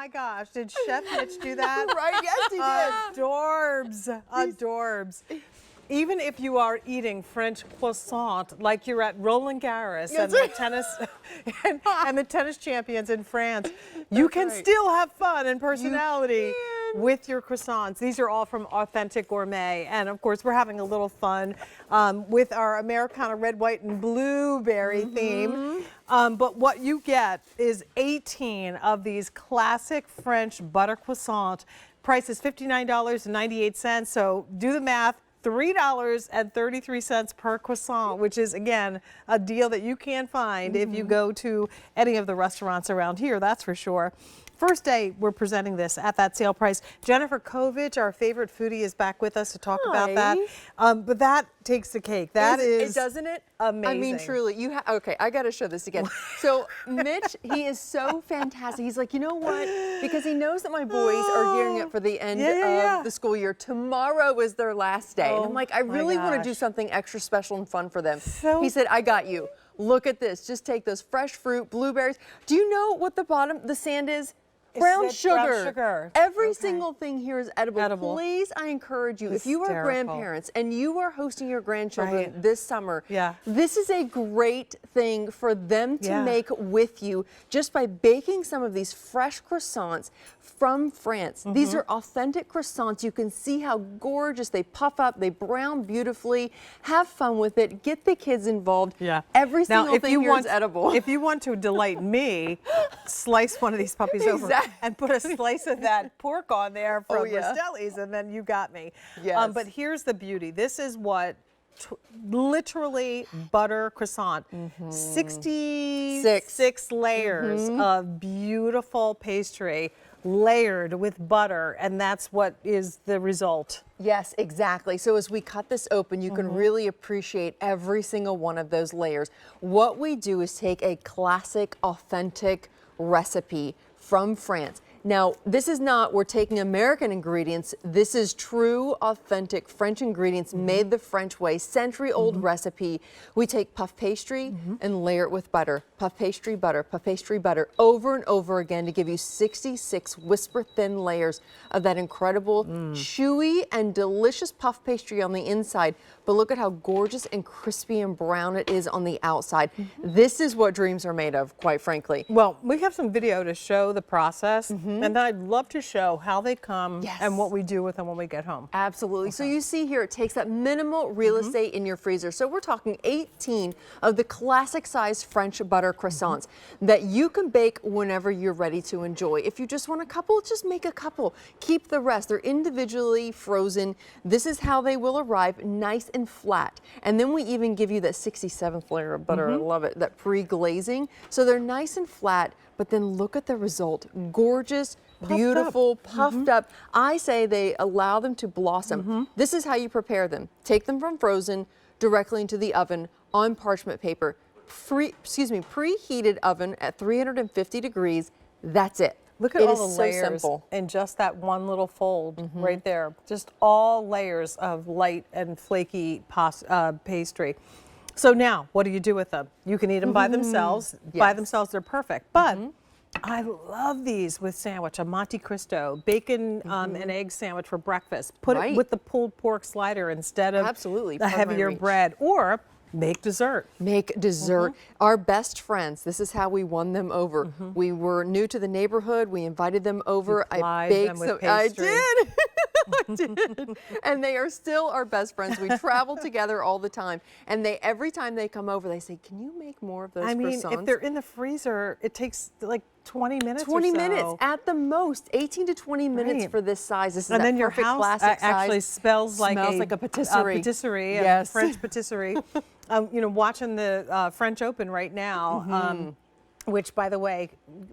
my gosh, did Chef Mitch do that? Right, yes, he did. Adorbs, adorbs. Even if you are eating French croissant like you're at Roland Garros and the tennis and the tennis champions in France, you can still have fun and personality with your croissants. These are all from Authentic Gourmet, and of course we're having a little fun with our Americana red, white, and blueberry theme. But what you get is 18 of these classic French butter croissant. Price is $59.98. So do the math. $3.33 per croissant, which is, again, a deal that you can't find if you go to any of the restaurants around here, that's for sure. First day we're presenting this at that sale price. Jennifer Kovich, our favorite foodie, is back with us to talk about that. But that takes the cake. That is, doesn't it? Amazing. I mean, truly, okay, I got to show this again. So Mitch, he is so fantastic. He's like, you know what? Because he knows that my boys are gearing up for the end of the school year. Tomorrow is their last day. And I'm like, I really want to do something extra special and fun for them. So he said, I got you. Look at this. Just take those fresh fruit, blueberries. Do you know what the sand is? Brown sugar. Every single thing here is edible. Please, I encourage you, if you are grandparents and you are hosting your grandchildren this summer, this is a great thing for them to make with you just by baking some of these fresh croissants from France. These are authentic croissants. You can see how gorgeous they puff up. They brown beautifully. Have fun with it. Get the kids involved. Every single thing here is edible. If you want to delight me, slice one of these puppies over and put a slice of that pork on there from Rastelli's, and then you got me. But here's the beauty. This is what literally butter croissant. 66 layers of beautiful pastry layered with butter, and that's what is the result. Yes, exactly. So as we cut this open, you can really appreciate every single one of those layers. What we do is take a classic, authentic recipe from France. Now, this is not, we're taking American ingredients. This is true, authentic French ingredients made the French way, century-old recipe. We take puff pastry and layer it with butter. Puff pastry, butter, over and over again to give you 66 whisper-thin layers of that incredible, chewy and delicious puff pastry on the inside. But look at how gorgeous and crispy and brown it is on the outside. This is what dreams are made of, quite frankly. Well, we have some video to show the process, and then I'd love to show how they come and what we do with them when we get home. Absolutely. So you see here, it takes that minimal real estate in your freezer. So we're talking 18 of the classic size French butter croissants that you can bake whenever you're ready to enjoy. If you just want a couple, just make a couple. Keep the rest. They're individually frozen. This is how they will arrive, nice and flat. And then we even give you that 67th layer of butter. I love it, that pre-glazing. So they're nice and flat, but then look at the result. Gorgeous, beautiful, puffed up. I say they allow them to blossom. This is how you prepare them. Take them from frozen directly into the oven on parchment paper. Preheated oven at 350 degrees. That's it. Look at all the layers in just that one little fold right there. Just all layers of light and flaky pastry. So now, what do you do with them? You can eat them by themselves. By themselves, they're perfect. But I love these with sandwich, a Monte Cristo, bacon and egg sandwich for breakfast. Put it with the pulled pork slider instead of a heavier bread. Or make dessert. Make dessert. Our best friends, this is how we won them over. We were new to the neighborhood. We invited them over. I baked some. I did. I did. And they are still our best friends. We travel together all the time. And every time they come over, they say, can you make more of those croissants? If they're in the freezer, it takes like 20 minutes 20 or so. minutes at the most, 18 to 20 minutes for this size. This is and that then your perfect house classic actually size. smells like a patisserie. A French patisserie. You know, watching the French Open right now, which, by the way,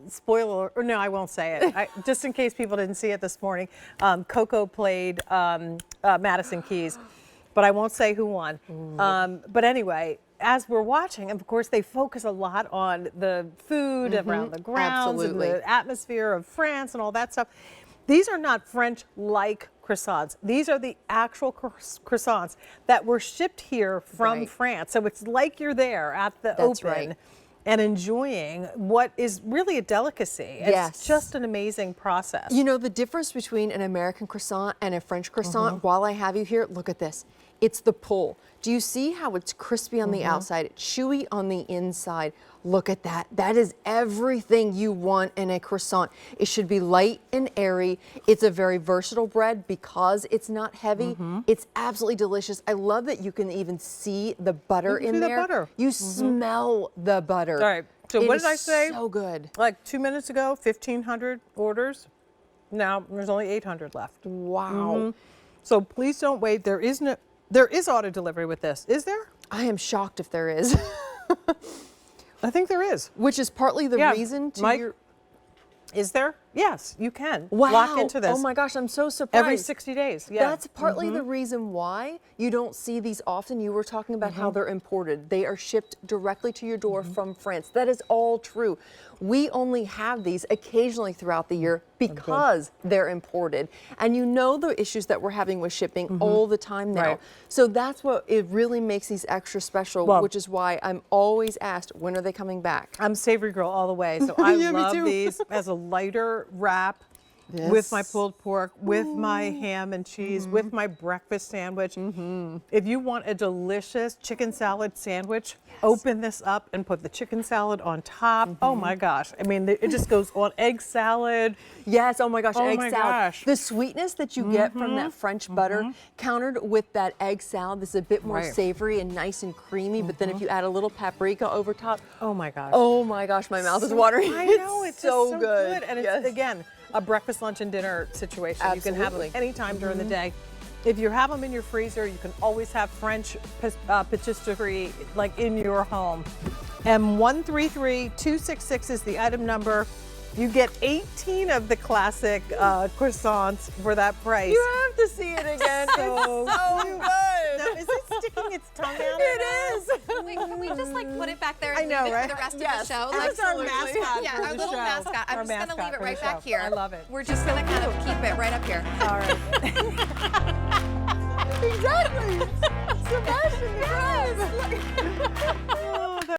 spoiler, or no, I won't say it. Just in case people didn't see it this morning, Coco played Madison Keys, but I won't say who won. But anyway, as we're watching, of course, they focus a lot on the food around the grounds and the atmosphere of France and all that stuff. These are not French-like croissants. These are the actual croissants that were shipped here from France. So it's like you're there at the Open. and enjoying what is really a delicacy. Yes. It's just an amazing process. You know, the difference between an American croissant and a French croissant, while I have you here, look at this. It's the pull. Do you see how it's crispy on the outside, chewy on the inside? Look at that. That is everything you want in a croissant. It should be light and airy. It's a very versatile bread because it's not heavy. It's absolutely delicious. I love that you can even see the butter in there. The butter. You smell the butter. All right. So what did I say? So good. Like 2 minutes ago, 1,500 orders. Now there's only 800 left. Wow. So please don't wait. There is auto delivery with this. Is there? I am shocked if there is. I think there is. Which is partly the reason to Mike, your... Is there? Yes, you can. Wow. Lock into this. Oh my gosh, I'm so surprised. Every 60 days. Yeah. That's partly the reason why you don't see these often. You were talking about how they're imported. They are shipped directly to your door from France. That is all true. We only have these occasionally throughout the year because they're imported. And you know the issues that we're having with shipping all the time now. Right. So that's what it really makes these extra special, Well, which is why I'm always asked, when are they coming back? I'm savory girl all the way. So I Yeah, me love too. these as a lighter wrap. With my pulled pork, with my ham and cheese, with my breakfast sandwich. If you want a delicious chicken salad sandwich, open this up and put the chicken salad on top. Oh my gosh. I mean, it just goes on egg salad. Yes, oh my gosh, Oh egg my salad. gosh. The sweetness that you get from that French butter countered with that egg salad, this is a bit more Right. savory and nice and creamy, but then if you add a little paprika over top, Oh my gosh. oh my gosh, my mouth is watering. I know, it's so, just so good. And it's, Yes. again, a breakfast, lunch, and dinner situation. You can have them Absolutely. anytime during the day. If you have them in your freezer, you can always have French patisserie like in your home. M133266 is the item number. You get 18 of the classic croissants for that price. You have to see it again. So It's so cute. good. Now, is it sticking its tongue out? It is. Wait, can we just like put it back there I and know, leave it right? for the rest Yes. of the show? That's Like, our mascot yeah, for our the little show. mascot. Our I'm just gonna mascot leave it for the right back show. here. I love it. We're just gonna kind of keep it right up here. All right.